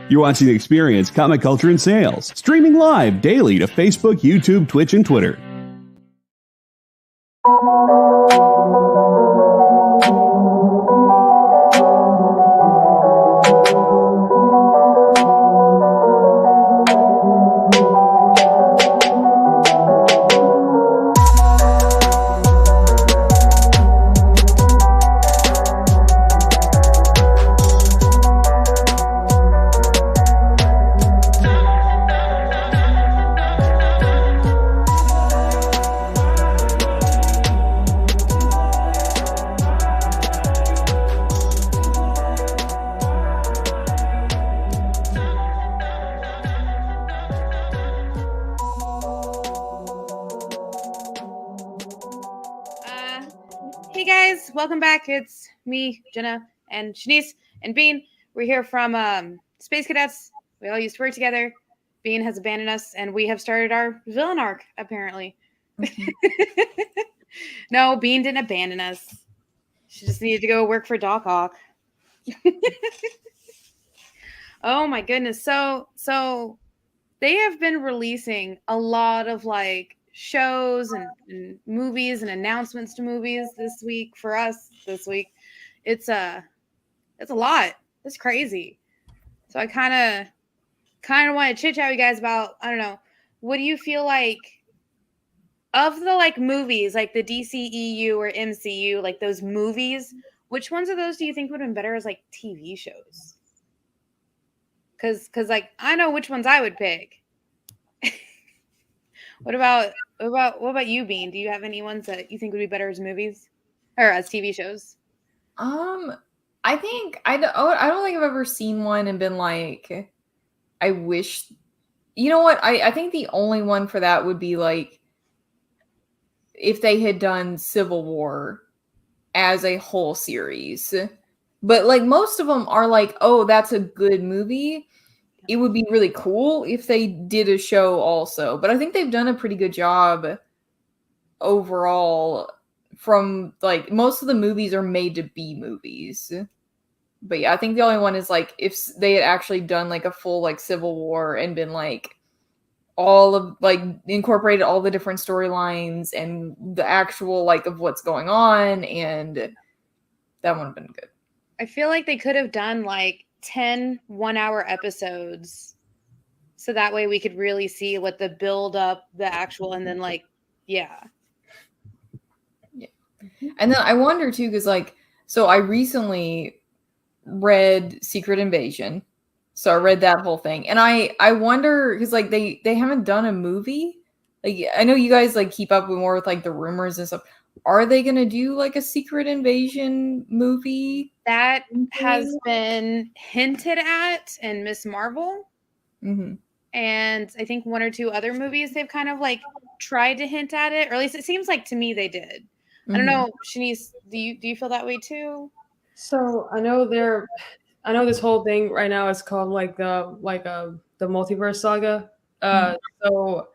You're watching The Experience, Comic Culture and Sales, streaming live daily to Facebook, YouTube, Twitch, and Twitter. Welcome back. It's me, Jena, and Shanice, and Bean. We're here from Space Cadettes. We all used to work together. Bean has abandoned us, and we have started our villain arc, apparently. No, Bean didn't abandon us. She just needed to go work for Doc Ock. Oh my goodness. So they have been releasing a lot of shows and movies and announcements to movies this week for us this week. It's a lot. It's crazy. So I kind of want to chit chat with you guys about, I don't know, what do you feel like of the movies, like the DCEU or MCU, like those movies, which ones of those do you think would have been better as TV shows? Cause I know which ones I would pick. What about you, Bean? Do you have any ones that you think would be better as movies or as TV shows? I think I don't think I've ever seen one and been like, I wish. You know what? I think the only one for that would be if they had done Civil War as a whole series. But most of them are oh, that's a good movie. It would be really cool if they did a show also. But I think they've done a pretty good job overall from most of the movies are made to be movies. But yeah, I think the only one is if they had actually done a full Civil War and been all of incorporated all the different storylines and the actual of what's going on, and that would have been good. I feel like they could have done 10 1-hour episodes so that way we could really see what the build up, the actual, and then yeah. And then I wonder too, because so I recently read Secret Invasion, so I read that whole thing, and I wonder because they haven't done a movie. I know you guys keep up more with the rumors and stuff. Are they gonna do a Secret Invasion movie? That has been hinted at in Miss Marvel. Mm-hmm. And I think one or two other movies they've kind of tried to hint at it, or at least it seems like to me they did. Mm-hmm. I don't know, Shanice, do you feel that way too? So I know this whole thing right now is called the multiverse saga. So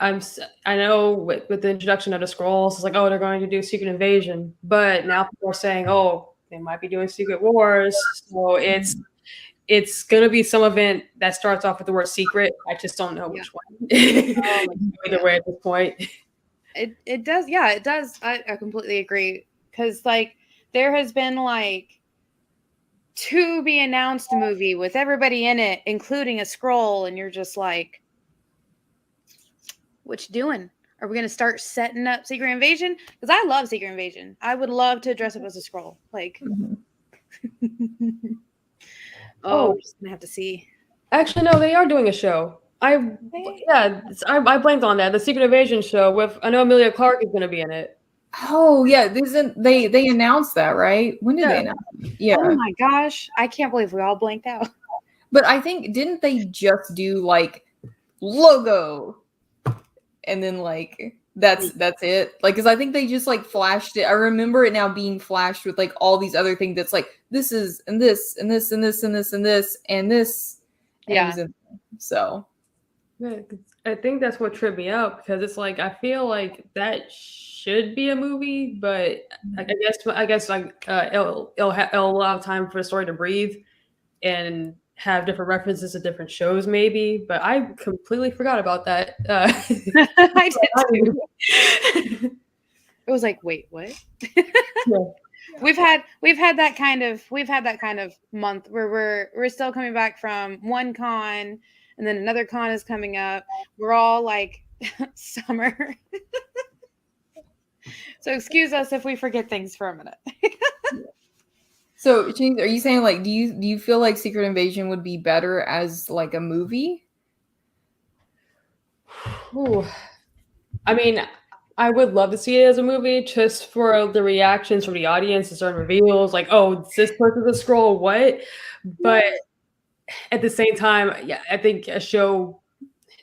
I know with the introduction of the Skrulls, it's oh, they're going to do Secret Invasion, but now people are saying, oh, they might be doing Secret Wars. So it's going to be some event that starts off with the word secret. I just don't know which one. Either way at this point. It does. Yeah, it does. I completely agree. Because there has been to be announced movie with everybody in it, including a Skrull, and you're just what you doing? Are we going to start setting up Secret Invasion? Because I love Secret Invasion. I would love to dress up as a Skrull. We're just going to have to see. Actually, no, they are doing a show. I blanked on that. The Secret Invasion show with, I know Emilia Clarke is going to be in it. Oh, yeah. They announced that, right? When did they announce it? Yeah. Oh, my gosh. I can't believe we all blanked out. But I think, didn't they just do, logo? And then that's it. Because I think they just flashed it. I remember it now being flashed with all these other things that's this is and this and this and this and this and this and this. Yeah. So. Yeah, I think that's what tripped me out because it's I feel that should be a movie, but I guess it'll allow time for the story to breathe, and have different references to different shows, maybe. But I completely forgot about that. I did too. It was like, wait, what? Yeah. We've had that kind of month where we're still coming back from one con, and then another con is coming up. We're all like summer. So excuse us if we forget things for a minute. So, Shanice, are you saying like do you feel like Secret Invasion would be better as like a movie? Ooh. I mean, I would love to see it as a movie just for the reactions from the audience to certain reveals, like, oh, this person's a scroll, what? But at the same time, yeah, I think a show,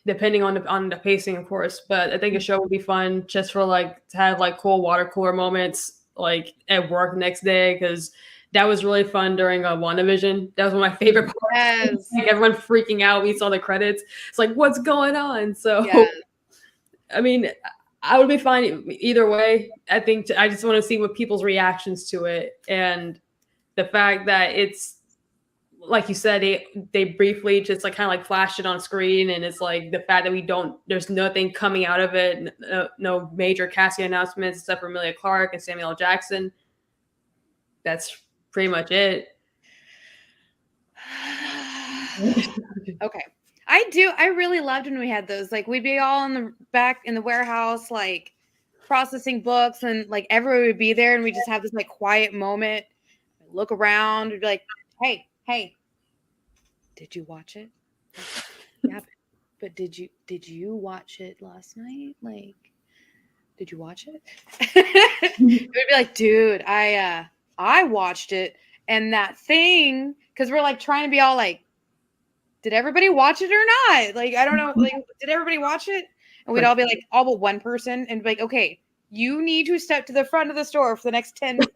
depending on the pacing, of course, but I think a show would be fun just for like to have like cool water cooler moments like at work the next day, because that was really fun during WandaVision. That was one of my favorite parts. Yes. Like everyone freaking out. We saw the credits. It's like, what's going on? So, Yes. I mean, I would be fine either way. I think I just want to see what people's reactions to it, and the fact that it's like you said, they briefly just like kind of like flashed it on screen, and it's like the fact that there's nothing coming out of it, no major casting announcements except for Emilia Clarke and Samuel L. Jackson. That's pretty much it. Okay. I really loved when we had those. Like we'd be all in the back in the warehouse, like processing books, and like everyone would be there, and we just have this like quiet moment, look around, we'd be like, hey, did you watch it? Yeah, but did you watch it last night? Like, did you watch it? It would be like, dude, I watched it, and that thing, because we're like trying to be all like, did everybody watch it or not? Like, I don't know. Like, did everybody watch it? And we'd all be like, all but one person, and be like, okay, you need to step to the front of the store for the next 10 minutes.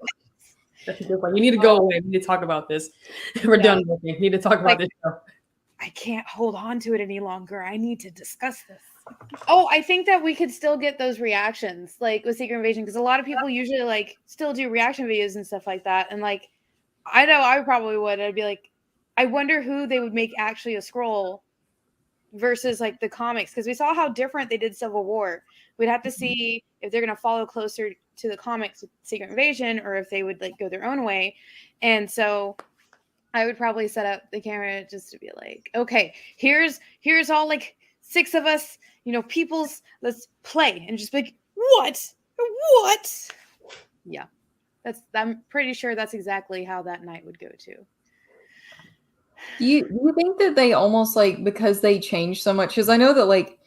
That's a good one. You need to go away. We need to talk about this. We're done with it. We need to talk about this show. I can't hold on to it any longer. I need to discuss this. Oh, I think that we could still get those reactions, like with Secret Invasion, because a lot of people usually like still do reaction videos and stuff like that. And like, I know I probably would. I'd be like, I wonder who they would make actually a scroll versus like the comics, because we saw how different they did Civil War. We'd have to see if they're going to follow closer to the comics with Secret Invasion, or if they would like go their own way. And so I would probably set up the camera just to be like, okay, here's all like 6 of us, peoples, let's play, and just be like, what? Yeah, I'm pretty sure that's exactly how that night would go too. Do you think that they almost like, because they changed so much, because I know that like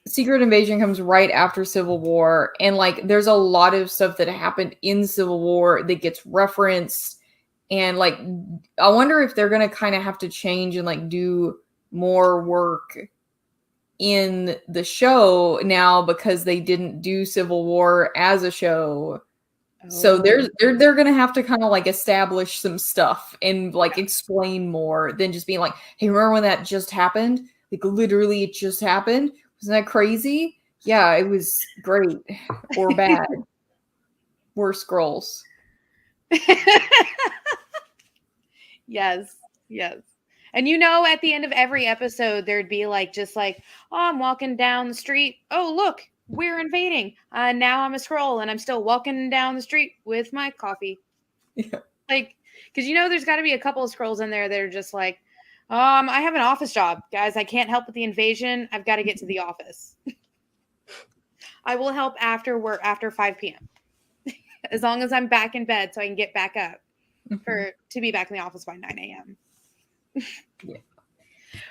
Secret Invasion comes right after Civil War, and like there's a lot of stuff that happened in Civil War that gets referenced, and like I wonder if they're gonna kind of have to change and like do more work in the show now because they didn't do Civil War as a show. So they're gonna have to kind of like establish some stuff and like explain more than just being like, hey, remember when that just happened? Like literally it just happened. Wasn't that crazy? Yeah, it was great or bad. We're scrolls. Yes. And at the end of every episode, there'd be like, just like, oh, I'm walking down the street. Oh, look, we're invading. Now I'm a scroll, and I'm still walking down the street with my coffee. Yeah. Like, because there's got to be a couple of scrolls in there that are just like, I have an office job, guys. I can't help with the invasion. I've got to get to the office. I will help after work, after 5 p.m. as long as I'm back in bed so I can get back up to be back in the office by 9 a.m. Yeah.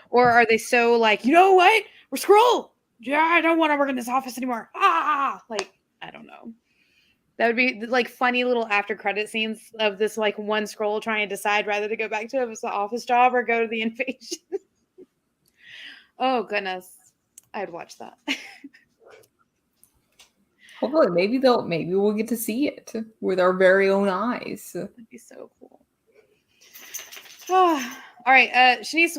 Or are they so like, you know what? We're scroll. Yeah, I don't want to work in this office anymore. Like, I don't know. That would be like funny little after credit scenes of this like one scroll trying to decide whether to go back to the office job or go to the invasion. Oh goodness, I'd watch that. Hopefully, maybe we'll get to see it with our very own eyes. That'd be so cool. All right, Shanice,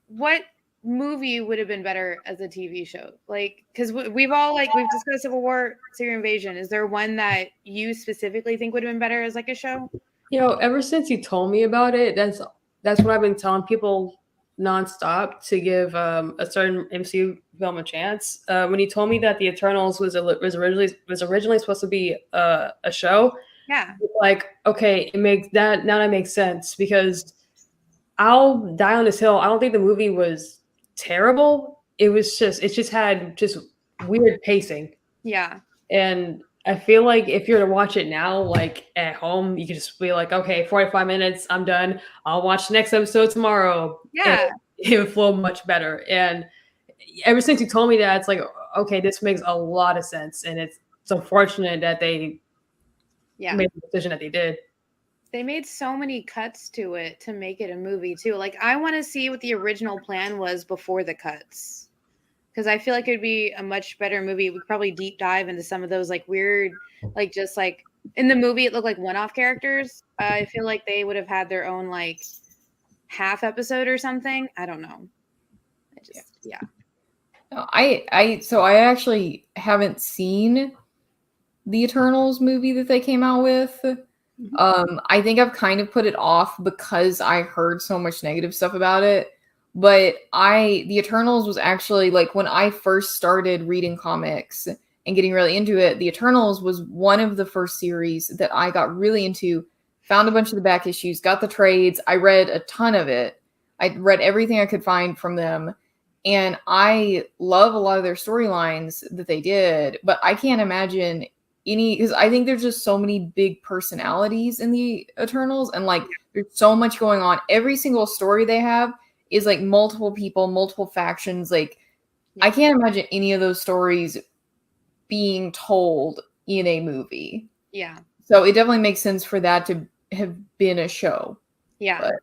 what movie would have been better as a TV show? Like, because we've discussed Civil War, Secret Invasion. Is there one that you specifically think would have been better as like a show? Ever since you told me about it, that's that's what I've been telling people nonstop, to give a certain MCU film a chance. When he told me that the Eternals was originally supposed to be a show, Yeah. like, okay, that makes sense, because I'll Die on This Hill, I don't think the movie was terrible. It just had just weird pacing. Yeah. And I feel like if you're to watch it now, like at home, you can just be like, okay, 45 minutes, I'm done. I'll watch the next episode tomorrow. Yeah. And it would flow much better. And ever since you told me that, it's like, okay, this makes a lot of sense. And it's unfortunate that they made the decision that they did. They made so many cuts to it to make it a movie too. Like, I want to see what the original plan was before the cuts, because I feel like it'd be a much better movie. We could probably deep dive into some of those like weird, like just like in the movie it looked like one-off characters. I feel like they would have had their own like half episode or something. I don't know. I actually haven't seen the Eternals movie that they came out with. I think I've kind of put it off because I heard so much negative stuff about it. But the Eternals was actually, like, when I first started reading comics and getting really into it, the Eternals was one of the first series that I got really into, found a bunch of the back issues, got the trades. I read a ton of it. I read everything I could find from them. And I love a lot of their storylines that they did, but I can't imagine because I think there's just so many big personalities in the Eternals, and like there's so much going on. Every single story they have is like multiple people, multiple factions. Like, I can't imagine any of those stories being told in a movie. Yeah. So it definitely makes sense for that to have been a show. Yeah. But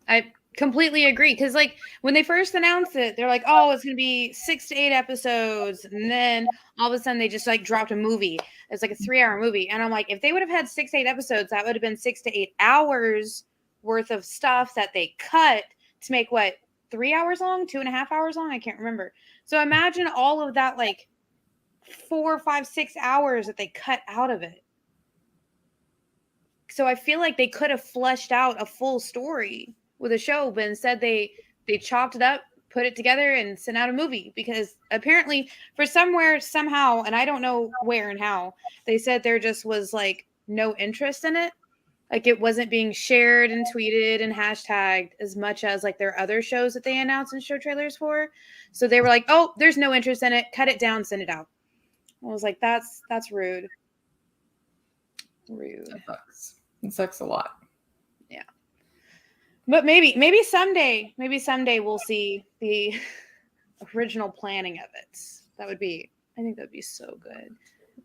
I completely agree, because like when they first announced it, they're like, oh, it's gonna be 6 to 8 episodes, and then all of a sudden they just like dropped a movie. It's like a 3-hour movie, and I'm like, if they would have had 6 to 8 episodes, that would have been 6 to 8 hours worth of stuff that they cut to make 3 hours long, 2.5 hours long, I can't remember. So imagine all of that, like 4, 5, 6 hours that they cut out of it. So I feel like they could have fleshed out a full story with a show, but instead they chopped it up, put it together, and sent out a movie, because apparently for somehow, and I don't know where and how, they said there just was like no interest in it. Like, it wasn't being shared and tweeted and hashtagged as much as like their other shows that they announced and show trailers for. So they were like, oh, there's no interest in it. Cut it down, send it out. I was like, that's rude. Rude. That sucks. It sucks a lot. Yeah. But maybe someday we'll see the original planning of it. I think that'd be so good.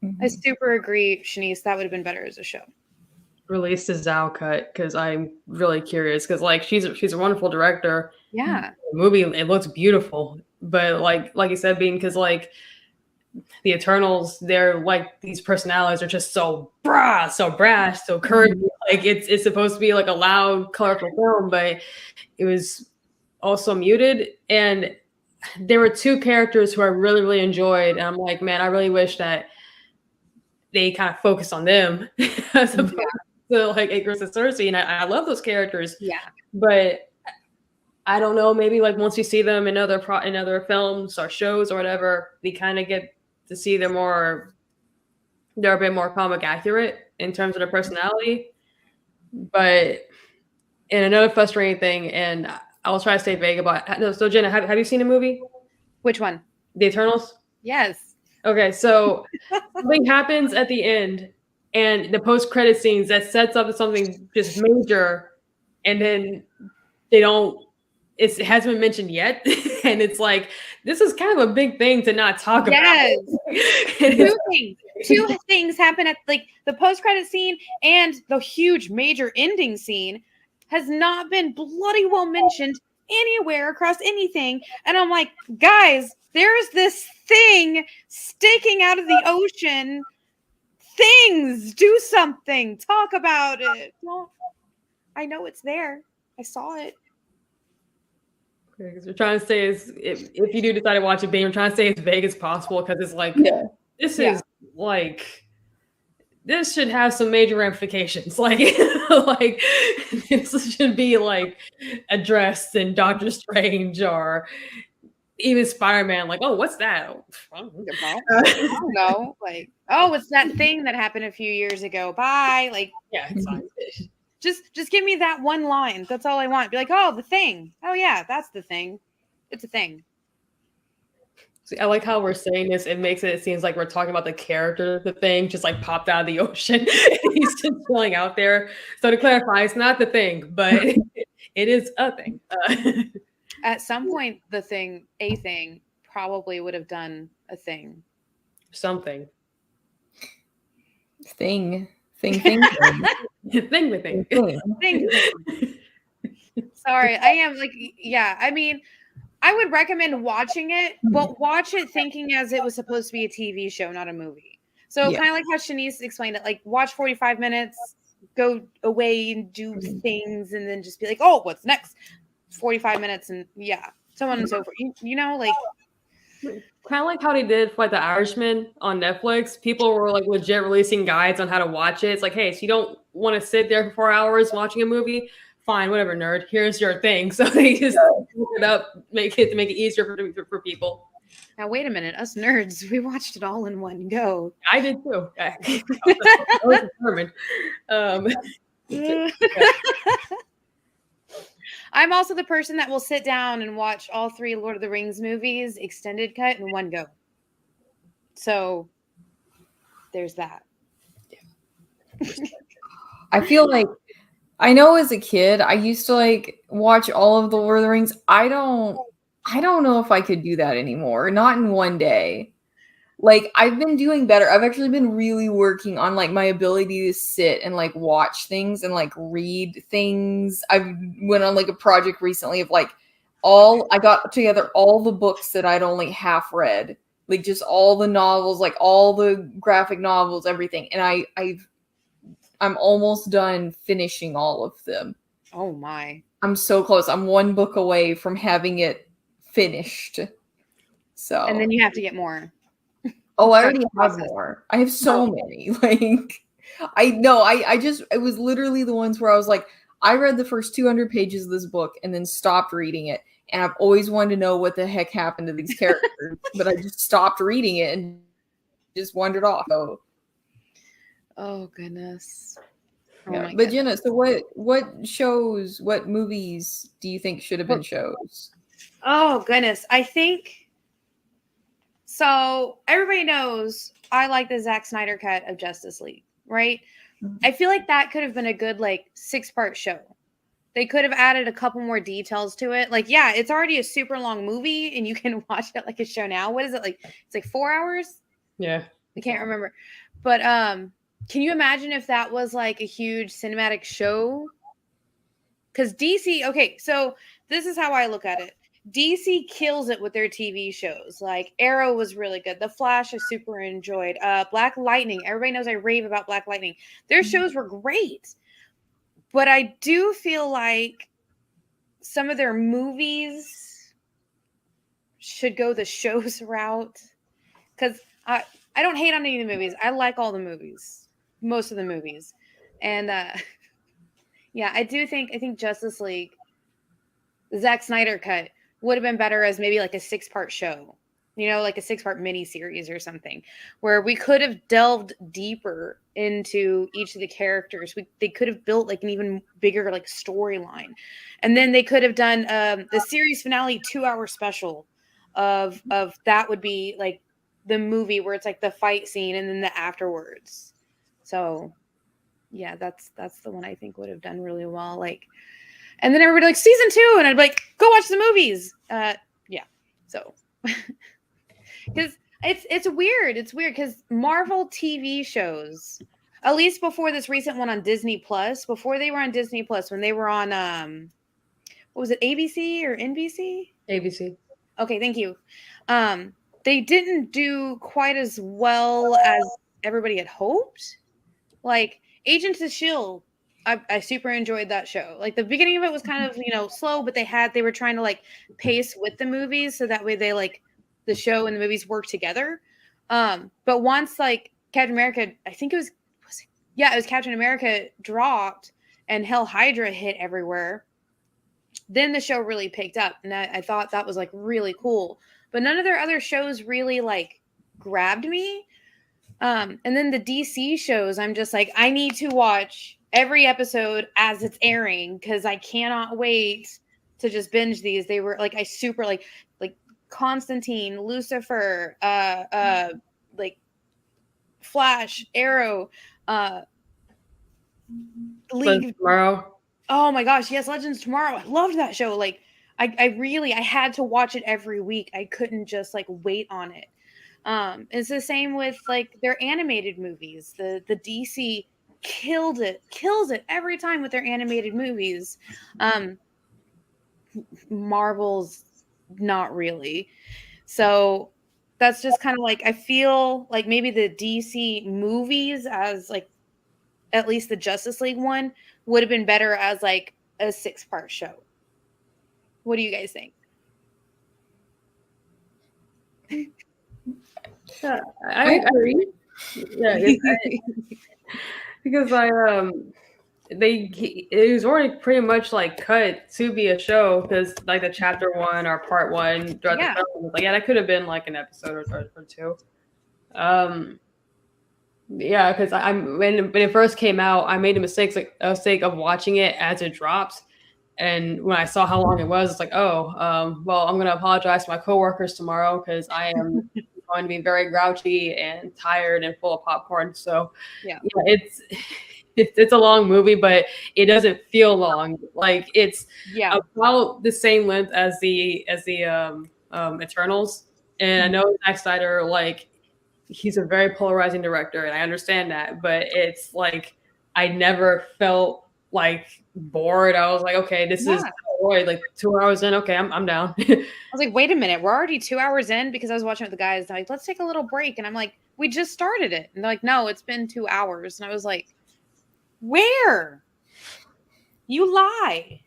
Mm-hmm. I super agree, Shanice. That would have been better as a show. Release the Zhao cut, because I'm really curious, because like she's a wonderful director. Yeah. The movie, it looks beautiful, but like you said, Bean, because like the Eternals, they're like, these personalities are just so brash, so curvy. Like it's supposed to be like a loud, colorful film, but it was also muted. And there were 2 characters who I really, really enjoyed. And I'm like, man, I really wish that they kind of focused on them as opposed to like Icarus and Cersei. And I love those characters. Yeah. But I don't know, maybe like once you see them in other films or shows or whatever, we kind of get to see they're a bit more comic accurate in terms of their personality. But and another frustrating thing, and I will try to stay vague about it. No, so Jena, have you seen a movie? Which one? The Eternals? Yes. Okay, so something happens at the end, and the post-credit scenes that sets up something just major, and then it hasn't been mentioned yet. And it's like, this is kind of a big thing to not talk about. Yes. Two things happen at like the post-credit scene, and the huge major ending scene has not been bloody well mentioned anywhere across anything. And I'm like, guys, there's this thing sticking out of the ocean. Things, do something. Talk about it. I know it's there. I saw it. Because we're trying to stay if you do decide to watch it, we're trying to stay as vague as possible, because it's like, this is this should have some major ramifications. Like this should be like addressed in Doctor Strange or even Spider-Man. Like, oh, what's that? I don't know. Like, oh, it's that thing that happened a few years ago. Bye. Like, yeah, it's fine. Just give me that one line. That's all I want. Be like, oh, the thing. Oh yeah, that's the thing. It's a thing. See, I like how we're saying this. It makes it seems like we're talking about the character, the thing, just like popped out of the ocean. He's just chilling out there. So to clarify, it's not the thing, but it is a thing. At some point, a thing, probably would have done a thing. Something. Thing. Thing. Sorry, I am like, yeah. I mean, I would recommend watching it, but watch it thinking as it was supposed to be a TV show, not a movie. So kind of like how Shanice explained it, like watch 45 minutes, go away and do things, and then just be like, oh, what's next? 45 minutes, and so on and so forth. You know, like kind of like how they did for like The Irishman on Netflix. People were like legit releasing guides on how to watch it. It's like, hey, so you don't want to sit there for 4 hours watching a movie? Fine, whatever, nerd. Here's your thing. So they just look it up, make it easier for people. Now wait a minute, us nerds, we watched it all in one go. I did too. I was determined. I'm also the person that will sit down and watch all 3 Lord of the Rings movies extended cut in one go. So there's that. I feel like I know as a kid, I used to like watch all of the Lord of the Rings. I don't know if I could do that anymore. Not in one day. Like I've been doing better. I've actually been really working on like my ability to sit and like watch things and like read things. I went on like a project recently of like I got together all the books that I'd only half read. Like just all the novels, like all the graphic novels, everything. And I'm almost done finishing all of them. Oh my. I'm so close. I'm one book away from having it finished. So and then you have to get more. Oh, I already have more. I have so many. Like I know. It was literally the ones where I was like, I read the first 200 pages of this book and then stopped reading it. And I've always wanted to know what the heck happened to these characters, but I just stopped reading it and just wandered off. Oh goodness. Oh yeah. But Jena, so what movies do you think should have been shows? Oh goodness. I think so. Everybody knows I like the Zack Snyder cut of Justice League, right? Mm-hmm. I feel like that could have been a good like 6-part show. They could have added a couple more details to it. Like, yeah, it's already a super long movie and you can watch it like a show now. What is it like? It's like 4 hours? Yeah. I can't remember. But can you imagine if that was like a huge cinematic show? Because DC, okay, so this is how I look at it. DC kills it with their TV shows. Like Arrow was really good. The Flash I super enjoyed. Black Lightning. Everybody knows I rave about Black Lightning. Their shows were great. But I do feel like some of their movies should go the shows route. Because I don't hate on any of the movies. I like all the movies. Most of the movies. And yeah, I think Justice League, the Zack Snyder cut, would have been better as maybe like a 6-part show. You know, like a 6-part miniseries or something, where we could have delved deeper into each of the characters. They could have built like an even bigger like storyline, and then they could have done the series finale 2-hour special of that would be like the movie where it's like the fight scene and then the afterwards. So, yeah, that's the one I think would have done really well. Like, and then everybody like season 2, and I'd be like, go watch the movies. Yeah, so. Because it's weird. It's weird because Marvel TV shows, at least before this recent one on Disney Plus, before they were on Disney Plus, when they were on what was it, ABC or NBC? ABC. Okay, thank you. They didn't do quite as well as everybody had hoped. Like Agents of S.H.I.E.L.D., I super enjoyed that show. Like the beginning of it was kind of slow, but they were trying to like pace with the movies so that way they like the show and the movies work together. But once like Captain America, I think it was Yeah, it was Captain America dropped and Hell Hydra hit everywhere. Then the show really picked up, and I thought that was like really cool. But none of their other shows really like grabbed me. And then the DC shows, I'm just like, I need to watch every episode as it's airing because I cannot wait to just binge these. They were like, I super like Constantine, Lucifer, like Flash, Arrow, League. Tomorrow. Oh my gosh, yes, Legends Tomorrow. I loved that show. Like, I had to watch it every week. I couldn't just like wait on it. It's the same with like their animated movies. The DC kills it every time with their animated movies. Marvel's not really. So that's just kind of like, I feel like maybe the DC movies, as like at least the Justice League one, would have been better as like a 6-part show. What do you guys think? Yeah, I agree. Yeah, because it was already pretty much like cut to be a show because like the chapter 1 or part 1 throughout the film was like, yeah, that could have been like an episode or two. Yeah, because when it first came out, I made a mistake of watching it as it drops. And when I saw how long it was, it's like, well, I'm going to apologize to my coworkers tomorrow because I am going to be very grouchy and tired and full of popcorn. So yeah it's a long movie, but it doesn't feel long. Like it's about the same length as the Eternals. And I know Zack Snyder, like, he's a very polarizing director, and I understand that, but it's like I never felt like bored. I was like, okay, this is like 2 hours in. Okay, I'm down. I was like, wait a minute, we're already 2 hours in, because I was watching with the guys. They're like, let's take a little break, and I'm like, we just started it, and they're like, no, it's been 2 hours, and I was like, where? You lie.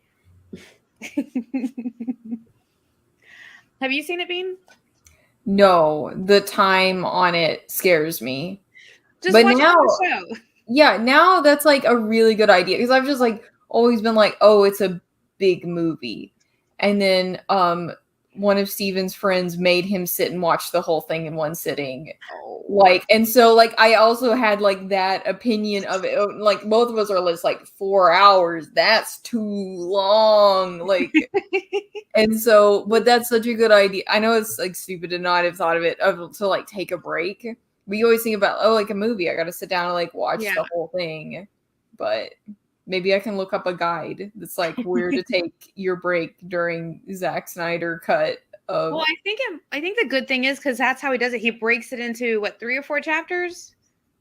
Have you seen it, Bean? No, the time on it scares me. Just watch the show. Yeah, now that's like a really good idea, because I've just like always been like, oh, it's a big movie. And then one of Steven's friends made him sit and watch the whole thing in one sitting. Like, and so like I also had like that opinion of it. Like both of us are just like 4 hours. That's too long. Like, and so, but that's such a good idea. I know it's like stupid to not have thought of it to like take a break. We always think about, like a movie, I got to sit down and like watch the whole thing. But maybe I can look up a guide that's like where to take your break during Zack Snyder cut. Well, I think the good thing is, because that's how he does it. He breaks it into 3 or 4 chapters.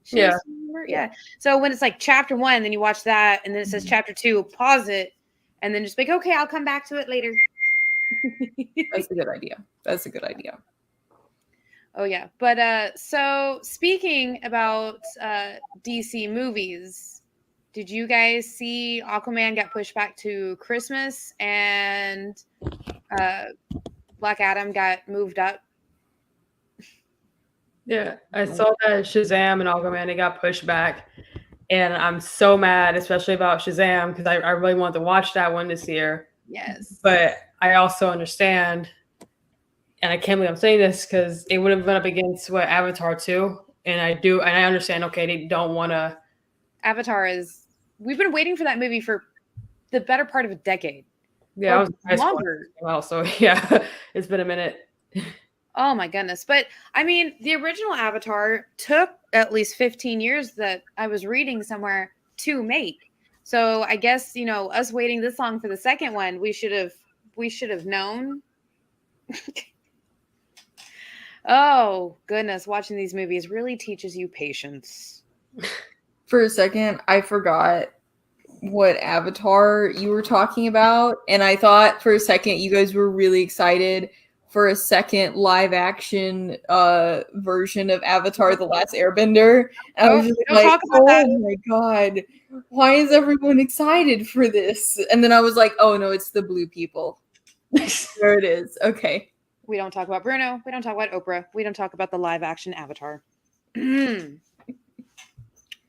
Yeah. So when it's like chapter 1, then you watch that, and then it says chapter 2, pause it, and then just like, okay, I'll come back to it later. That's a good idea. Oh yeah. But so speaking about DC movies, did you guys see Aquaman got pushed back to Christmas, and Black Adam got moved up? Yeah, I saw that Shazam and Aquaman, they got pushed back, and I'm so mad, especially about Shazam, because I really wanted to watch that one this year. Yes. But I also understand, and I can't believe I'm saying this, because it would have been up against Avatar 2, and I understand. Okay, they don't want to. Avatar we've been waiting for that movie for the better part of a decade. Yeah, I was longer. Well, so yeah, it's been a minute. Oh my goodness. But I mean, the original Avatar took at least 15 years that I was reading somewhere to make. So I guess, us waiting this long for the second one, we should have known. Oh goodness, watching these movies really teaches you patience. For a second, I forgot what Avatar you were talking about, and I thought for a second you guys were really excited for a second live action version of Avatar: The Last Airbender. And I was just like, oh my god, why is everyone excited for this? And then I was like, oh no, it's the blue people. There it is. Okay. We don't talk about Bruno. We don't talk about Oprah. We don't talk about the live action Avatar.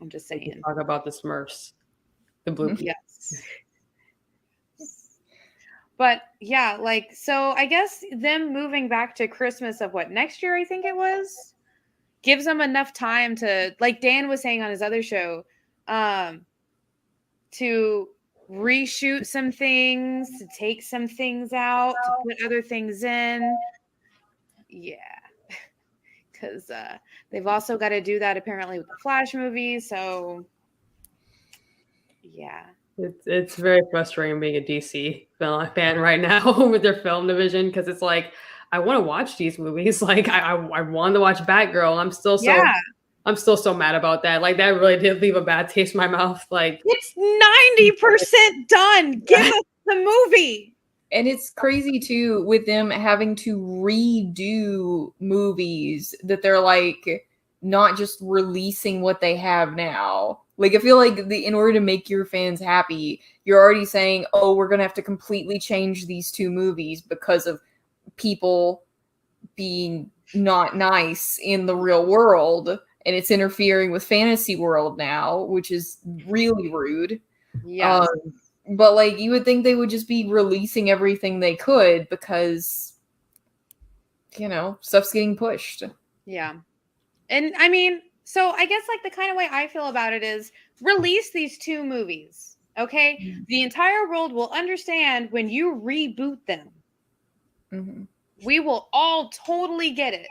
I'm just We can saying. talk about the Smurfs, the blue. Yes. But yeah, like, so I guess them moving back to Christmas of what, next year, I think it was, gives them enough time to, like Dan was saying on his other show, to reshoot some things, to take some things out, to put other things in. Yeah. Because they've also got to do that apparently with the Flash movie. So, yeah. It's very frustrating being a DC fan right now with their film division, because it's like, I want to watch these movies. Like I wanted to watch Batgirl. I'm still so mad about that. Like that really did leave a bad taste in my mouth. Like it's 90% done. Give us the movie. And it's crazy too with them having to redo movies that they're like not just releasing what they have now. Like I feel like in order to make your fans happy, you're already saying, "Oh, we're gonna have to completely change these two movies because of people being not nice in the real world, and it's interfering with fantasy world now, which is really rude." Yeah. But like you would think they would just be releasing everything they could because, you know, stuff's getting pushed. Yeah. And I mean, so I guess like the kind of way I feel about it is release these two movies. Okay. Mm-hmm. The entire world will understand when you reboot them. Mm-hmm. We will all totally get it.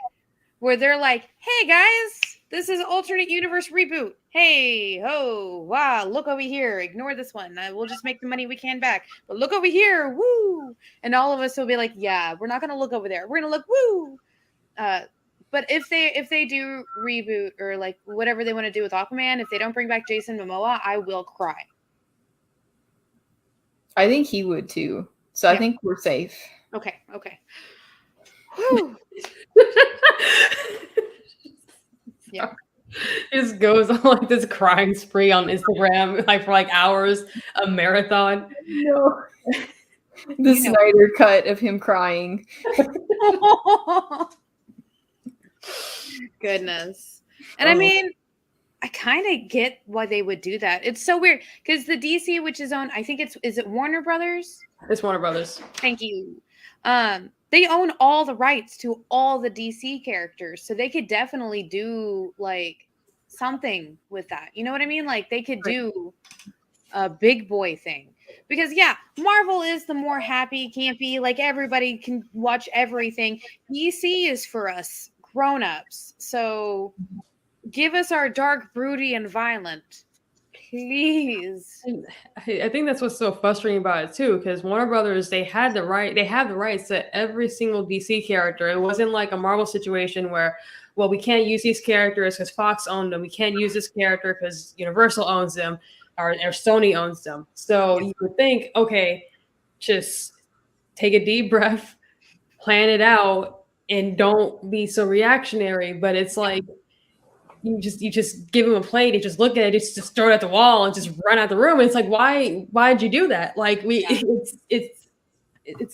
Where they're like, hey guys, this is alternate universe reboot. Hey, ho, wow, look over here. Ignore this one. We'll just make the money we can back. But look over here, woo. And all of us will be like, yeah, we're not going to look over there. We're going to look, woo. But if they do reboot or like whatever they want to do with Aquaman, if they don't bring back Jason Momoa, I will cry. I think he would too. So yeah. I think we're safe. Okay. Whew. Yeah. He just goes on like this crying spree on Instagram, like for like hours, a marathon. No. The Snyder cut of him crying. Goodness. And I mean, I kind of get why they would do that. It's so weird because the DC, which is owned, I think is it Warner Brothers? It's Warner Brothers. Thank you. They own all the rights to all the DC characters, so they could definitely do like something with that. You know what I mean? Like they could do a big boy thing. Because yeah, Marvel is the more happy, campy, like everybody can watch everything. DC is for us grown-ups. So give us our dark, broody, and violent. Please. I think that's what's so frustrating about it too, because Warner Brothers, they have the rights to every single DC character. It wasn't like a Marvel situation where, well, we can't use these characters because Fox owned them. We can't use this character because Universal owns them or Sony owns them. So you would think, okay, just take a deep breath, plan it out, and don't be so reactionary. But it's like, you just give him a plate, you just look at it, just throw it at the wall and just run out the room. And it's like, why'd you do that? Like it's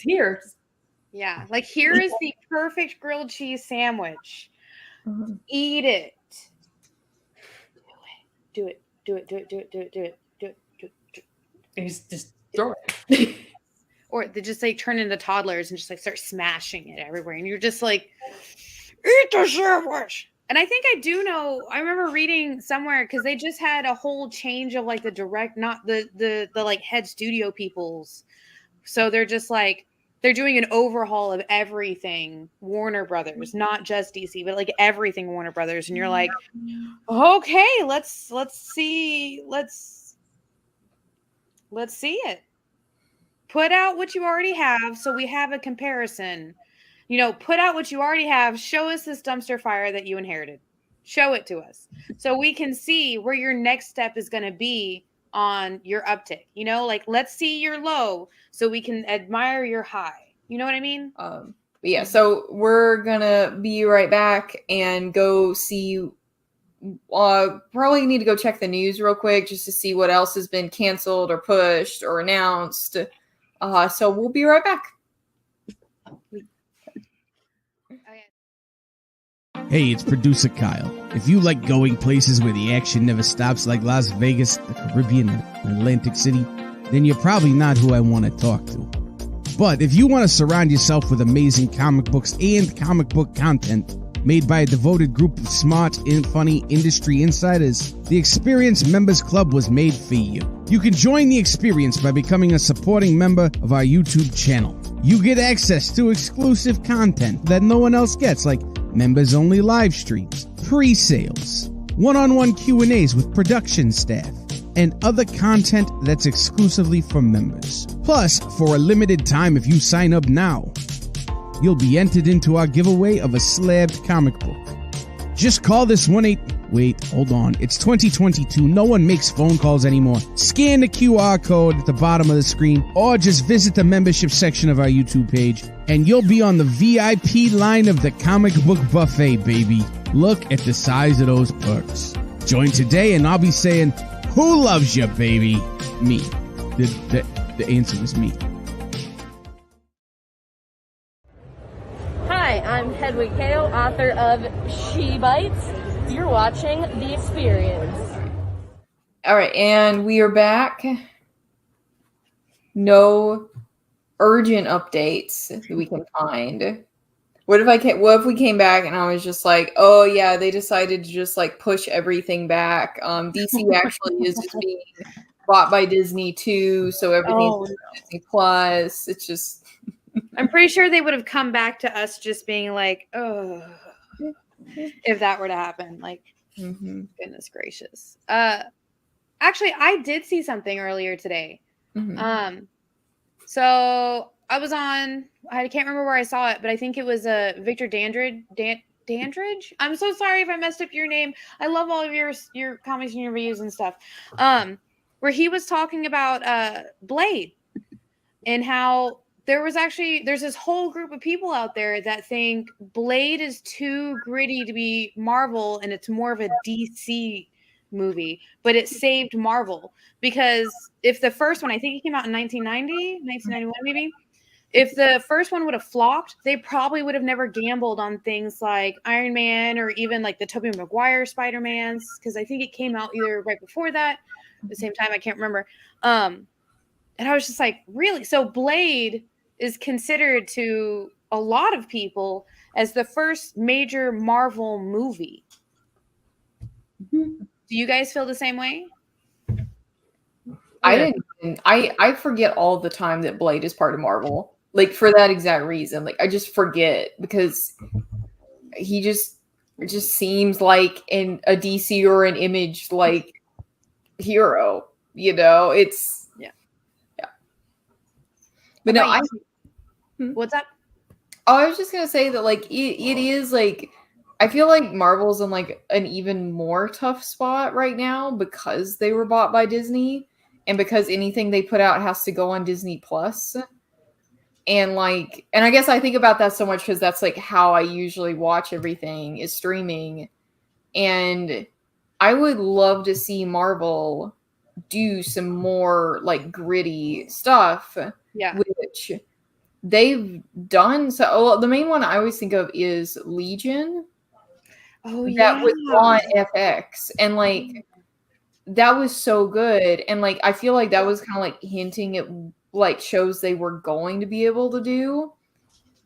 here. Yeah. Like here is the perfect grilled cheese sandwich. Mm-hmm. Eat it. Do it. And just throw it. Or they just like turn into toddlers and just like start smashing it everywhere. And you're just like, eat the sandwich. And I think I do know, I remember reading somewhere because they just had a whole change of like the direct, not the like head studio peoples. So they're just like, they're doing an overhaul of everything Warner Brothers, not just DC, but like everything Warner Brothers. And you're like, okay, let's see it. Put out what you already have so we have a comparison. You know, put out what you already have. Show us this dumpster fire that you inherited. Show it to us so we can see where your next step is going to be on your uptick. You know, like let's see your low so we can admire your high. You know what I mean? But yeah, so we're going to be right back and go see. Probably need to go check the news real quick just to see what else has been canceled or pushed or announced. So we'll be right back. Hey, it's producer Kyle. If you like going places where the action never stops like Las Vegas, the Caribbean, and Atlantic City, then you're probably not who I want to talk to. But if you want to surround yourself with amazing comic books and comic book content made by a devoted group of smart and funny industry insiders, the Experience Members Club was made for you. You can join the experience by becoming a supporting member of our YouTube channel. You get access to exclusive content that no one else gets, like members-only live streams, pre-sales, one-on-one Q&As with production staff, and other content that's exclusively for members. Plus, for a limited time, if you sign up now, you'll be entered into our giveaway of a slabbed comic book. Just call this Wait, hold on. It's 2022. No one makes phone calls anymore. Scan the QR code at the bottom of the screen, or just visit the membership section of our YouTube page, and you'll be on the VIP line of the comic book buffet, baby. Look at the size of those perks. Join today, and I'll be saying, who loves you, baby? Me. The answer is me. Hi, I'm Hedwig Hale, author of She Bites. You're watching The Experience. All right, and we are back. No urgent updates that we can find. What if we came back and I was just like, oh yeah, they decided to just like push everything back. DC actually is just being bought by Disney too, so everything's Disney Plus. It's just I'm pretty sure they would have come back to us just being like, oh, if that were to happen. Like, goodness gracious. Actually, I did see something earlier today. So I was on, I can't remember where I saw it, but I think it was Victor Dandridge. I'm so sorry if I messed up your name. I love all of your comments and your reviews and stuff. Where he was talking about Blade and how there's this whole group of people out there that think Blade is too gritty to be Marvel and it's more of a DC movie, but it saved Marvel because if the first one, I think it came out in 1991 maybe, if the first one would have flopped, they probably would have never gambled on things like Iron Man or even like the Tobey Maguire Spider-Mans, because I think it came out either right before that, at the same time, I can't remember. And I was just like, really? So Blade is considered to a lot of people as the first major Marvel movie. Do you guys feel the same way? I forget all the time that Blade is part of Marvel. Like for that exact reason. Like I just forget because it just seems like in a DC or an Image like hero, you know? It's yeah. But no, what's up? Oh, I was just gonna say that like it is like I feel like Marvel's in like an even more tough spot right now because they were bought by Disney and because anything they put out has to go on Disney Plus. And I guess I think about that so much because that's like how I usually watch everything is streaming. And I would love to see Marvel do some more like gritty stuff. Yeah. Which they've done. So the main one I always think of is Legion. Oh, yeah. That was on FX. And like that was so good. And like I feel like that was kind of like hinting at like shows they were going to be able to do.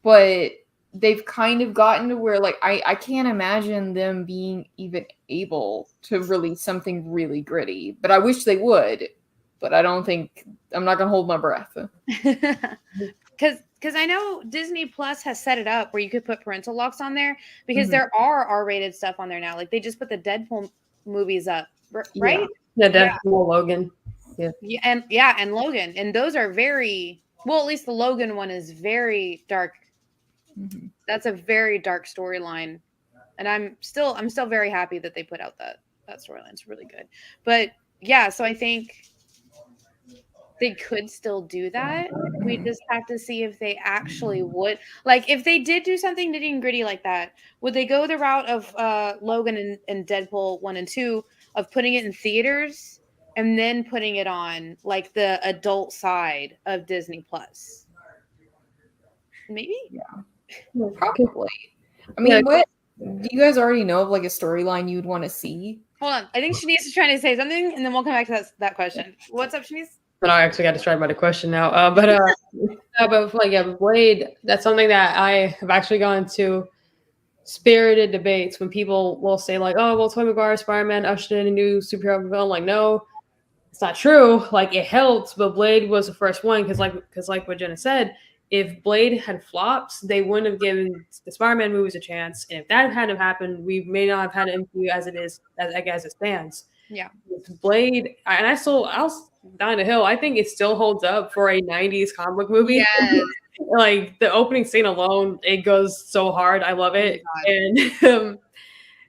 But they've kind of gotten to where like I can't imagine them being even able to release something really gritty. But I wish they would. But I'm not gonna hold my breath. Because I know Disney Plus has set it up where you could put parental locks on there because there are R-rated stuff on there now. Like they just put the Deadpool movies up, right? Yeah, Deadpool, Logan. Yeah, and Logan, and those are very well. At least the Logan one is very dark. That's a very dark storyline, and I'm still very happy that they put out that storyline. It's really good. But yeah, so I think they could still do that. We just have to see if they actually would. Like, if they did do something nitty and gritty like that, would they go the route of Logan and Deadpool 1 and 2 of putting it in theaters and then putting it on like the adult side of Disney Plus? Maybe? Yeah, probably. I mean, Do you guys already know of like a storyline you'd want to see? Hold on. I think Shanice is trying to say something, and then we'll come back to that question. What's up, Shanice? But I actually got distracted by the question now. But Blade, that's something that I have actually gone to spirited debates when people will say like, oh, well, Tobey Maguire, Spider-Man ushered in a new superhero film. Like, no, it's not true. Like, it helped, but Blade was the first one because like what Jenna said, if Blade had flopped, they wouldn't have given the Spider-Man movies a chance. And if that hadn't happened, we may not have had an MCU as it is, as it stands. Yeah. Blade, and I was dying the hill. I think it still holds up for a 90s comic book movie. Yes. Like the opening scene alone, it goes so hard. I love it. And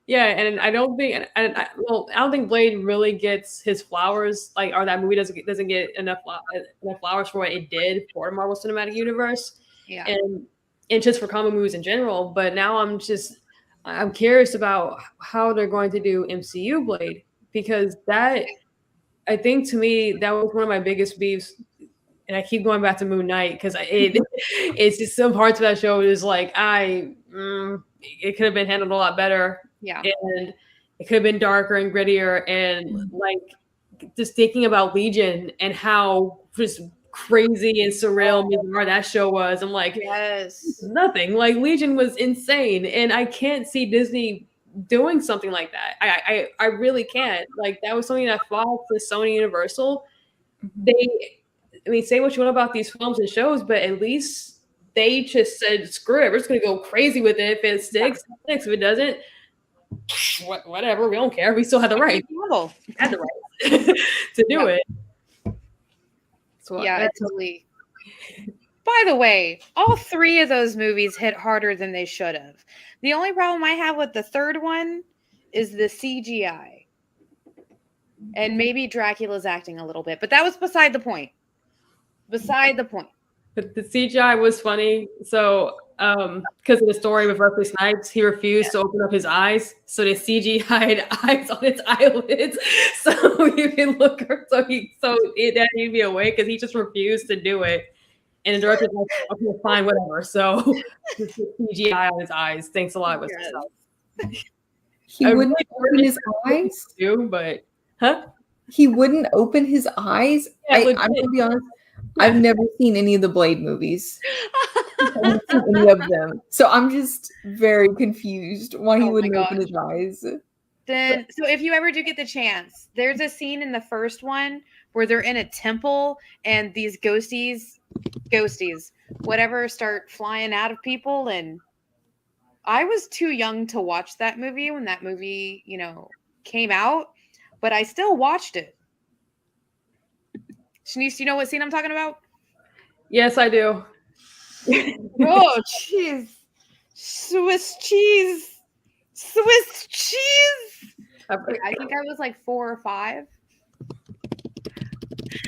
yeah, and I don't think I don't think Blade really gets his flowers, like, or that movie doesn't get enough flowers for what it did for the Marvel Cinematic Universe. Yeah. And just for comic movies in general. But now I'm curious about how they're going to do MCU Blade, because that, I think, to me, that was one of my biggest beefs. And I keep going back to Moon Knight because it's just some parts of that show is like, it could have been handled a lot better. Yeah. And it could have been darker and grittier. And like just thinking about Legion and how just crazy and surreal that show was. I'm like, yes, nothing. Like Legion was insane. And I can't see Disney doing something like that. I really can't. Like, that was something that fought for Sony Universal. Say what you want about these films and shows, but at least they just said, screw it, we're just going to go crazy with it. If it sticks, it sticks. If it doesn't, whatever, we don't care. We still have the right. Had the right to do it. So, yeah, totally. By the way, all three of those movies hit harder than they should have. The only problem I have with the third one is the CGI. And maybe Dracula's acting a little bit, but that was beside the point. But the CGI was funny. So, because of the story with Wesley Snipes, he refused to open up his eyes, so they CGI'd eyes on its eyelids, so you can look. So it had to be awake because he just refused to do it. And the director's like, okay, fine, whatever. So just CGI on his eyes. Thanks a lot, Wesley Snipes. He wouldn't open his eyes, but he wouldn't open his eyes. Yeah, I'm gonna be honest. I've never seen any of the Blade movies. I haven't seen any of them. So I'm just very confused why he wouldn't open his eyes. Then, so if you ever do get the chance, there's a scene in the first one where they're in a temple and these ghosties, whatever, start flying out of people. And I was too young to watch that movie when that movie, came out, but I still watched it. Shanice, do you know what scene I'm talking about? Yes, I do. Oh, jeez. Swiss cheese. I think I was like 4 or 5.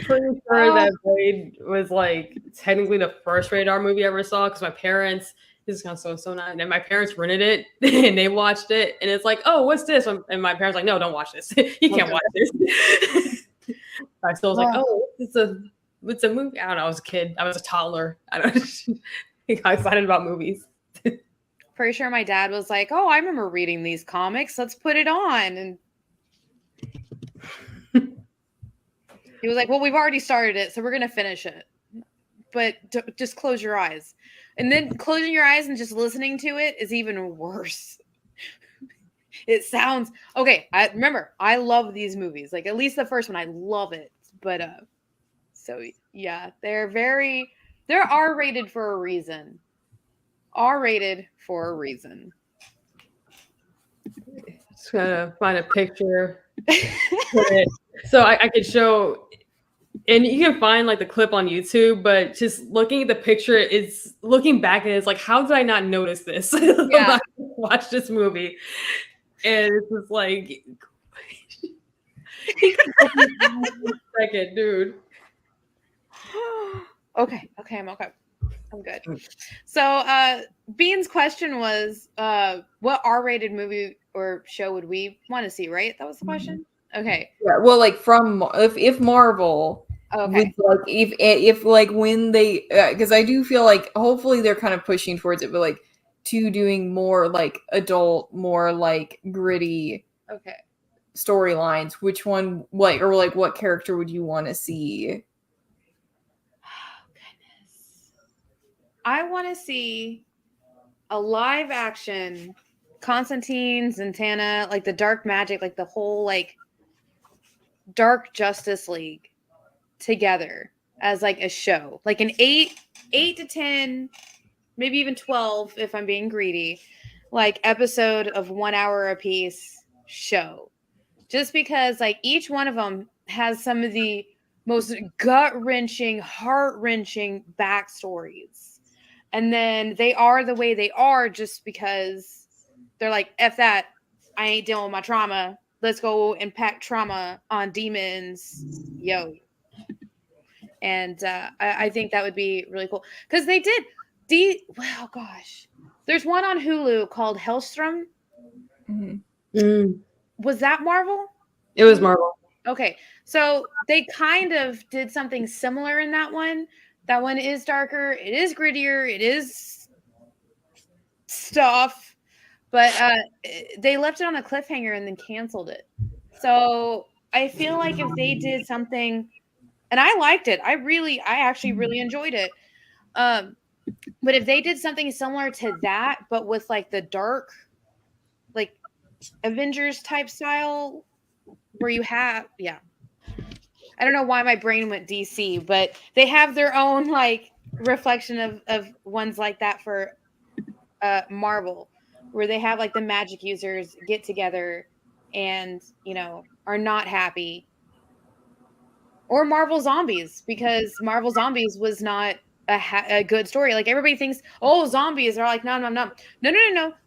Pretty sure that Blade was like technically the first rated R movie I ever saw, because my parents, this is kind of so not, and my parents rented it and they watched it, and it's like, oh, what's this? And my parents like, no, don't watch this. You can't watch this. I still was like, oh, it's a movie. I don't know. I was a kid. I was a toddler. I got excited about movies. Pretty sure my dad was like, oh, I remember reading these comics. Let's put it on. And he was like, well, we've already started it, so we're going to finish it. But just close your eyes. And then closing your eyes and just listening to it is even worse. It sounds okay. I love these movies. Like, at least the first one, I love it. But so yeah, they're R-rated for a reason. R-rated for a reason. Just gonna find a picture. So I could show, and you can find like the clip on YouTube, but just looking at the picture, it's looking back and it's like, how did I not notice this? Yeah. Watch this movie. And it's just like, second, dude. Okay, I'm okay. I'm good. So, Bean's question was, what R-rated movie or show would we want to see? Right? That was the question. Okay. Yeah. Well, like if Marvel, okay, would, like if like when they, because I do feel like hopefully they're kind of pushing towards it, but like to doing more like adult, more like gritty Okay. storylines, which one, like, or like what character would you want to see? Oh, goodness. I want to see a live action Constantine, Zatanna, like the Dark Magic, like the whole like Dark Justice League together as like a show, like an 8 to 10, maybe even 12 if I'm being greedy, like episode of 1 hour a piece show. Just because like each one of them has some of the most gut-wrenching, heart-wrenching backstories. And then they are the way they are just because they're like, F that, I ain't dealing with my trauma. Let's go impact trauma on demons. Yo. And I think that would be really cool. Because they did wow, gosh. There's one on Hulu called Hellstrom. Was that Marvel? It was Marvel. Okay. So they kind of did something similar in that one. That one is darker. It is grittier. It is stuff. But they left it on a cliffhanger and then canceled it. So I feel like if they did something, and I liked it. I actually really enjoyed it. But if they did something similar to that, but with like the dark, like Avengers type style, where you have, I don't know why my brain went DC, but they have their own like reflection of ones like that for Marvel, where they have like the magic users get together and, are not happy. Or Marvel Zombies, because Marvel Zombies was not a good story. Like everybody thinks, oh, zombies are like, no.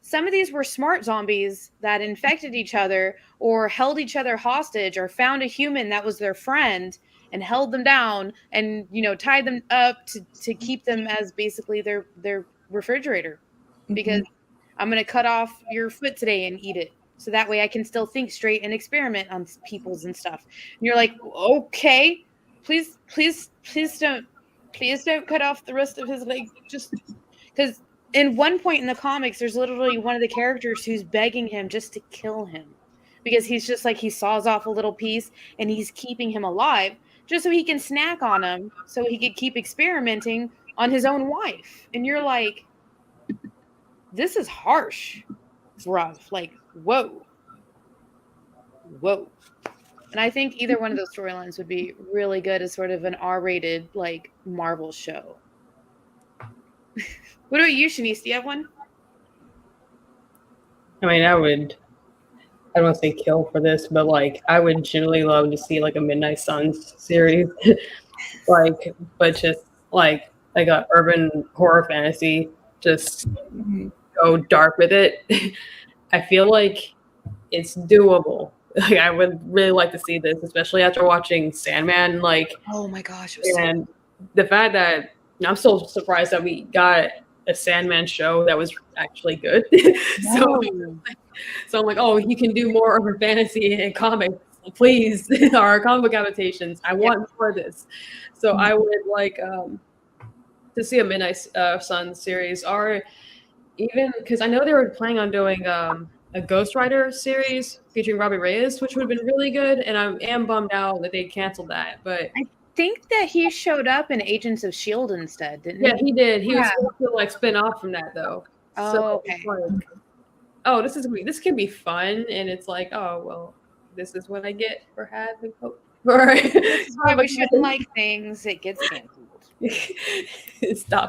Some of these were smart zombies that infected each other or held each other hostage or found a human that was their friend and held them down and, tied them up to keep them as basically their refrigerator. Because I'm going to cut off your foot today and eat it. So that way I can still think straight and experiment on peoples and stuff. And you're like, okay, please don't cut off the rest of his leg. Just because in one point in the comics, there's literally one of the characters who's begging him just to kill him because he's just like, he saws off a little piece and he's keeping him alive just so he can snack on him so he could keep experimenting on his own wife. And you're like, this is harsh, bruv. Like, whoa. And I think either one of those storylines would be really good as sort of an R-rated, like, Marvel show. What about you, Shanice? Do you have one? I mean, I don't want to say kill for this, but, like, I would generally love to see, like, a Midnight Suns series. But just, like a urban horror fantasy, just go dark with it. I feel like it's doable. Like, I would really like to see this, especially after watching Sandman. Like, oh my gosh, and the fact that I'm so surprised that we got a Sandman show that was actually good. So I'm like, oh, you can do more urban fantasy and comics, please. Our comic book adaptations. I want more of this. So I would like to see a Midnight Suns series, or even because I know they were planning on doing a Ghost Rider series featuring Robbie Reyes, which would have been really good. And I am bummed out that they canceled that. But I think that he showed up in Agents of S.H.I.E.L.D. instead, didn't he? Yeah, he did. He was supposed to like spin off from that though. Oh, so, okay. Like, oh, this can be fun, and it's like, oh well, this is what I get for having hope. This is why we shouldn't like things. It gets canceled. Stop.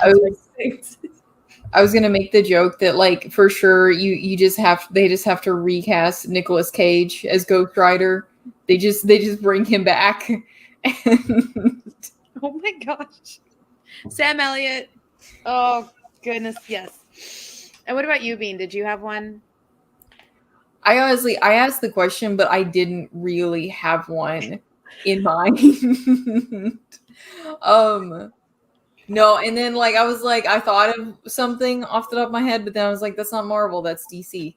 I was gonna make the joke that, like, for sure they just have to recast Nicolas Cage as Ghost Rider. They just bring him back. Oh my gosh. Sam Elliott. Oh goodness, yes. And what about you, Bean? Did you have one? I asked the question, but I didn't really have one in mind. No, and then like I was like, I thought of something off the top of my head, but then I was like, that's not Marvel, that's DC.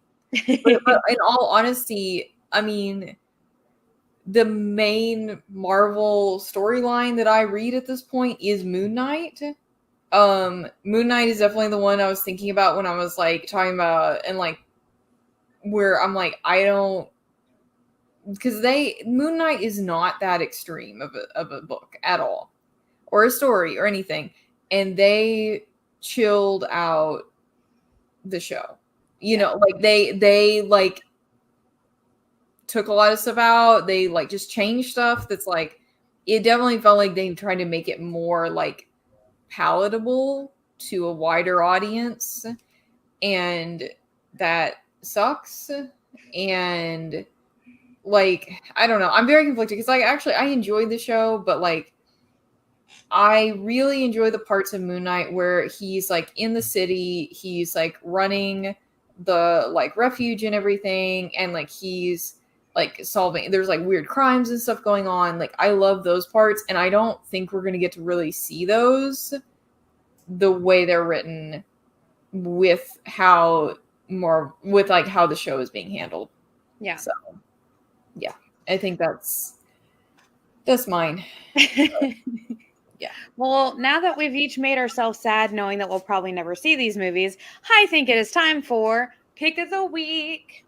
but in all honesty, I mean, the main Marvel storyline that I read at this point is Moon Knight. Moon Knight is definitely the one I was thinking about when I was like talking about, and like where I'm like, I don't, because Moon Knight is not that extreme of a book at all, or a story or anything, and they chilled out the show. You know, like they like took a lot of stuff out. They like just changed stuff that's like, it definitely felt like they tried to make it more like palatable to a wider audience, and that sucks. And like, I don't know, I'm very conflicted because like actually I enjoyed the show, but like I really enjoy the parts of Moon Knight where he's like in the city, he's like running the like refuge and everything, and like he's like solving, there's like weird crimes and stuff going on. Like I love those parts, and I don't think we're going to get to really see those the way they're written with how the show is being handled. Yeah. So yeah, I think that's mine. Yeah. Well, now that we've each made ourselves sad knowing that we'll probably never see these movies, I think it is time for Pick of the Week.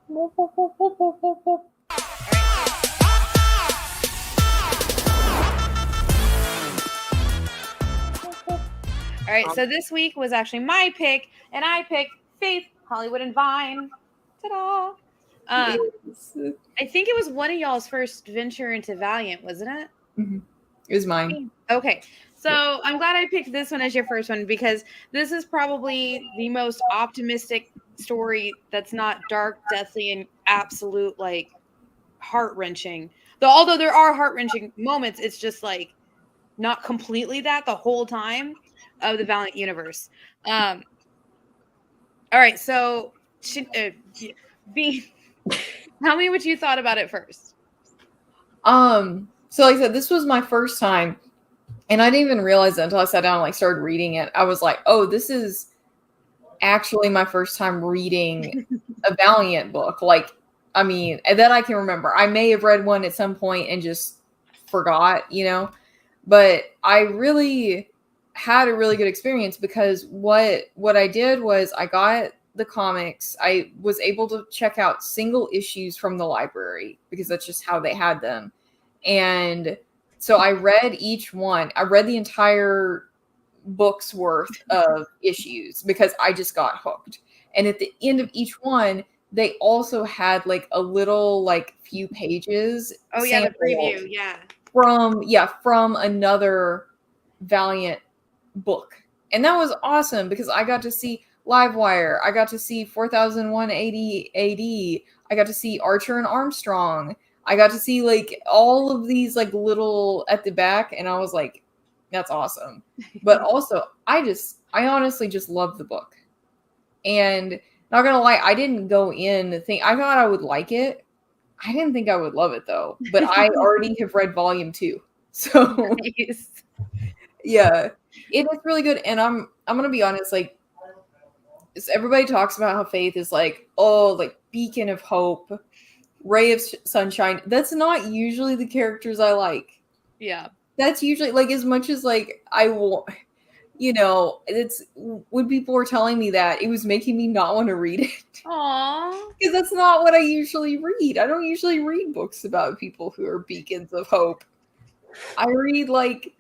All right, so this week was actually my pick, and I picked Faith, Hollywood, and Vine. Ta-da! I think it was one of y'all's first venture into Valiant, wasn't it? Mm-hmm. It was mine. Okay, so I'm glad I picked this one as your first one, because this is probably the most optimistic story that's not dark, deathly, and absolute like heart-wrenching. Although there are heart-wrenching moments, it's just like not completely that the whole time of the Valiant universe. All right, so tell me what you thought about it first. So like I said, this was my first time, and I didn't even realize it until I sat down and like started reading it. I was like, oh, this is actually my first time reading a Valiant book. Like, I mean, that I can remember. I may have read one at some point and just forgot, you know, but I really had a really good experience, because what I did was I got the comics. I was able to check out single issues from the library because that's just how they had them. And so I read each one. I read the entire book's worth of issues because I just got hooked. And at the end of each one, they also had like a little like few pages. Oh yeah, the preview, yeah. From another Valiant book. And that was awesome because I got to see Livewire. I got to see 4001 AD. I got to see Archer and Armstrong. I got to see like all of these like little at the back, and I was like, that's awesome. But also I honestly just loved the book. And not gonna lie, I didn't go in I thought I would like it. I didn't think I would love it though. But I already have read volume 2. So Nice. Yeah. It is really good. And I'm gonna be honest, like everybody talks about how Faith is like, oh, like beacon of hope, ray of sunshine. That's not usually the characters I like. Yeah. That's usually like, as much as like I will, you know, it's when people were telling me that, it was making me not want to read it. Aww. Because that's not what I usually read. I don't usually read books about people who are beacons of hope. I read like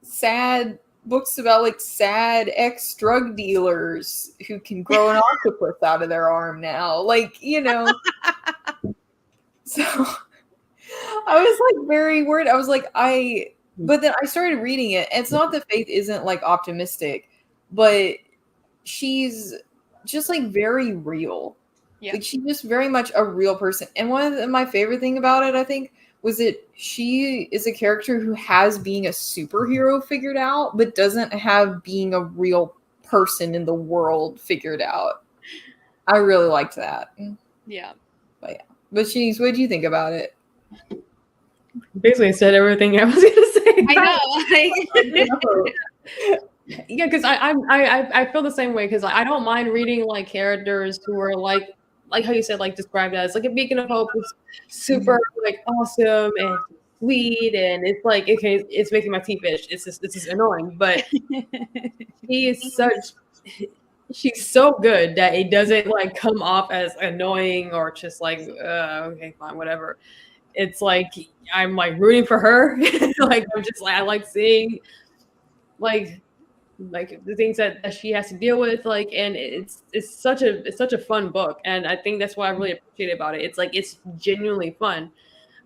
sad books about like sad ex-drug dealers who can grow an octopus out of their arm now. Like, you know. So I was like very worried. I was like, but then I started reading it. It's not that Faith isn't like optimistic, but she's just like very real. Yeah. Like she's just very much a real person. And one of my favorite thing about it, I think, was that she is a character who has being a superhero figured out, but doesn't have being a real person in the world figured out. I really liked that. Yeah. But Shanice, what did you think about it? Basically said everything I was gonna say. I know. Yeah, because I feel the same way, because I don't mind reading like characters who are like how you said, like described as like a beacon of hope, is super like awesome and sweet, and it's like, okay, it's making my teeth itch. This is annoying, but she's so good that it doesn't like come off as annoying or just like okay, fine, whatever. It's like I'm like rooting for her. Like I'm just like I like seeing like the things that she has to deal with, like, and it's such a fun book, and I think that's what I really appreciate about it. It's like it's genuinely fun.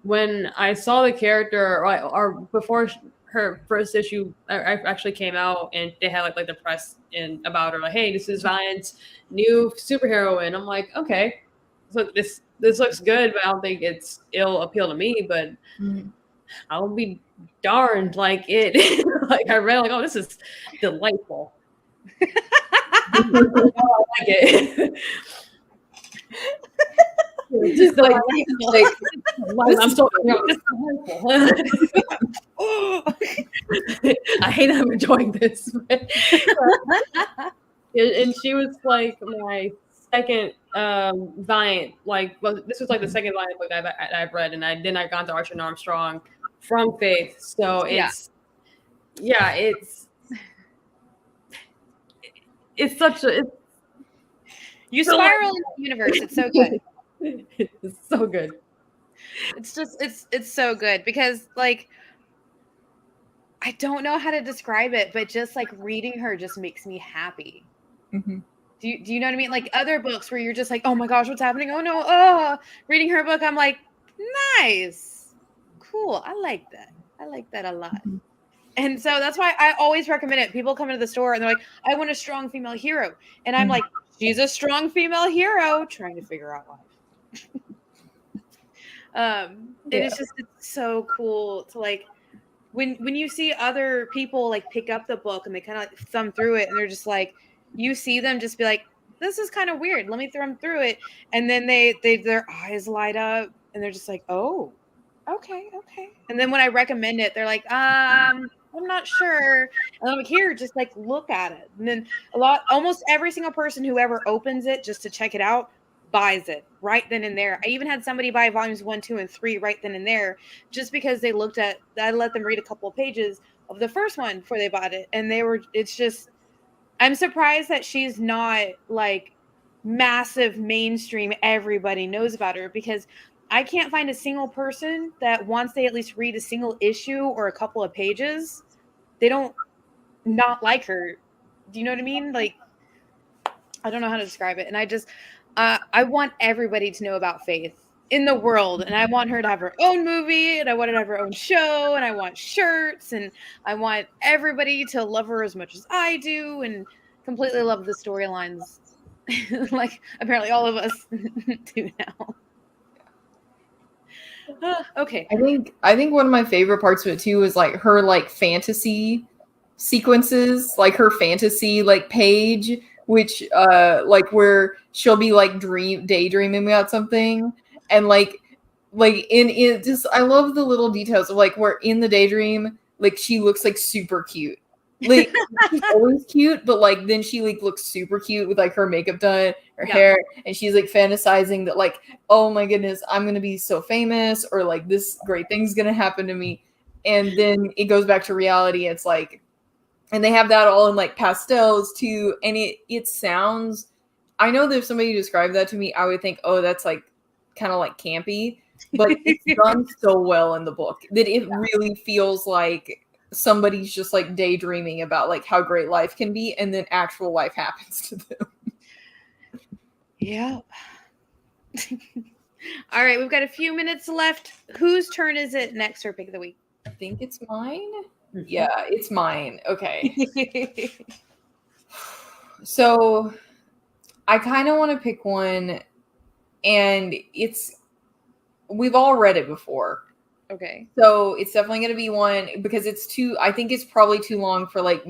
When I saw the character, or before her first issue actually came out, and they had like the press in about her, like, hey, this is Valiant's new superhero, and I'm like, okay, so this looks good, but I don't think it'll appeal to me, but I'll be darned, like it like I read like, oh, this is delightful. I like it. Just like I'm so I hate that I'm enjoying this. And she was like my second Valiant, like, well, this was like the second Valiant book I've read, and then I got to Archer and Armstrong from Faith. So it's it's such a you spiral in the universe. It's so good. It's so good. It's just it's so good because like I don't know how to describe it, but just like reading her just makes me happy. Mm-hmm. Do you know what I mean? Like other books where you're just like, oh my gosh, what's happening? Oh no, reading her book, I'm like, nice, cool. I like that a lot. Mm-hmm. And so that's why I always recommend it. People come into the store and they're like, I want a strong female hero. And I'm like, she's a strong female hero trying to figure out life. It's so cool to like when you see other people like pick up the book and they kind of like thumb through it and they're just like, you see them just be like, this is kind of weird, let me thumb through it, and then they their eyes light up and they're just like, oh, okay, and then when I recommend it, they're like, I'm not sure, and I'm like, here, just like look at it. And then almost every single person who ever opens it just to check it out buys it right then and there. I even had somebody buy volumes 1, 2, and 3 right then and there, just because they looked at, I let them read a couple of pages of the first one before they bought it. And it's just, I'm surprised that she's not like massive mainstream, everybody knows about her, because I can't find a single person that once they at least read a single issue or a couple of pages, they don't not like her. Do you know what I mean? Like, I don't know how to describe it. And I just, I want everybody to know about Faith in the world, and I want her to have her own movie, and I want her to have her own show, and I want shirts, and I want everybody to love her as much as I do, and completely love the storylines, like apparently all of us do now. Okay. I think one of my favorite parts of it too is like her like fantasy sequences, like her fantasy like page, which like where she'll be like daydreaming about something, and like in it just, I love the little details of like where in the daydream like she looks like super cute, like she's always cute, but like then she like looks super cute with like her makeup done, her hair, and she's like fantasizing that like, oh my goodness, I'm gonna be so famous, or like this great thing's gonna happen to me, and then it goes back to reality. It's like, and they have that all in like pastels too, and it sounds, I know that if somebody described that to me, I would think, oh, that's like kind of like campy, but it's done so well in the book that it really feels like somebody's just like daydreaming about like how great life can be, and then actual life happens to them. Yeah. All right, we've got a few minutes left. Whose turn is it next for Pick of the Week? I think it's mine. Yeah, it's mine. Okay. So I kind of want to pick one, and we've all read it before. Okay. So it's definitely going to be one, because I think it's probably too long for like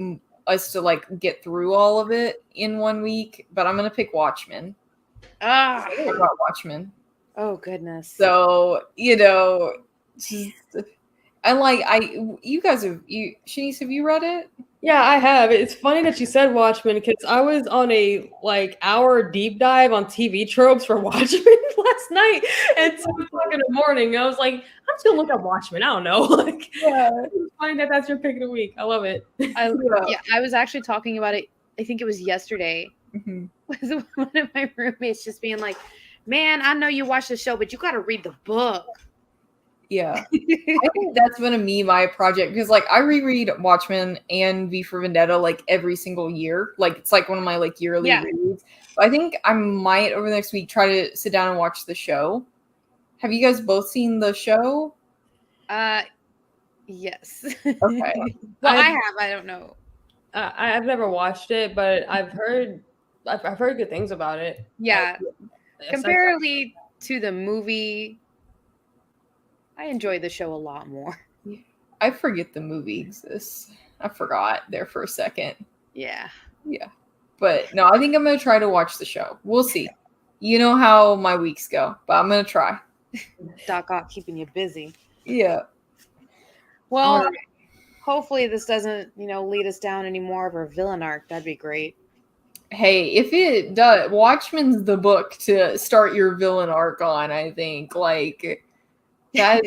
us to like get through all of it in 1 week, but I'm going to pick Watchmen. I about Watchmen. Oh goodness. So, you know, and like Shanice, have you read it? Yeah, I have. It's funny that you said Watchmen, because I was on a like hour deep dive on TV tropes for Watchmen. last night at 2:00 in the morning. I was like, I'm just gonna look up Watchmen. I don't know. Like, Yeah. find that that's your pick of the week. I love it. I was actually talking about it. I think it was yesterday. Mhm. With one of my roommates just being like, "Man, I know you watch the show, but you got to read the book." Yeah. I think that's gonna be my project because like I reread Watchmen and V for Vendetta like every single year. Like it's like one of my like yearly reads. But I think I might over the next week try to sit down and watch the show. Have you guys both seen the show? Yes. Okay. Well, I have. I don't know. I've never watched it, but I've heard good things about it. Yeah. Comparatively to the movie, I enjoy the show a lot more. I forget the movie exists. I forgot there for a second. Yeah. Yeah. But no, I think I'm going to try to watch the show. We'll see. You know how my weeks go, but I'm going to try. Doc Ock keeping you busy. Yeah. Well, hopefully this doesn't, lead us down any more of our villain arc. That'd be great. Hey, if it does, Watchmen's the book to start your villain arc on, I think. Like, that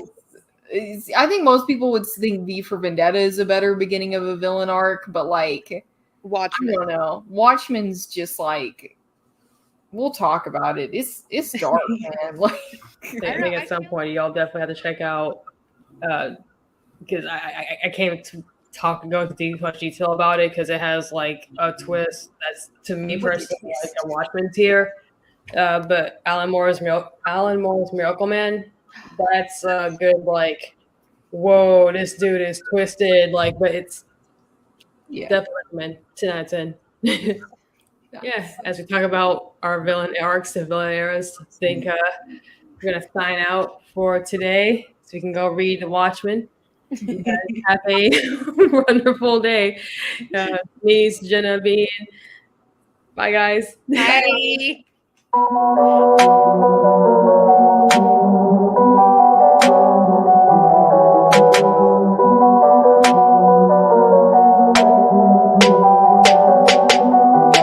is, I think most people would think V for Vendetta is a better beginning of a villain arc, but like, Watchmen. I don't know. Watchmen's just like, we'll talk about it. It's dark, man. Like, I think at some point y'all definitely have to check out because I came to go into too much detail about it because it has like a twist that's to me personally like a Watchmen tier. But Alan Moore's Miracle Man, that's a good like, whoa, this dude is twisted. Like, but it's definitely recommend 10 out of 10. Yeah, as we talk about our villain arcs and villain eras, I think we're gonna sign out for today so we can go read The Watchmen. You guys have a wonderful day. Denise, Jena, Bean. Bye, guys. Bye.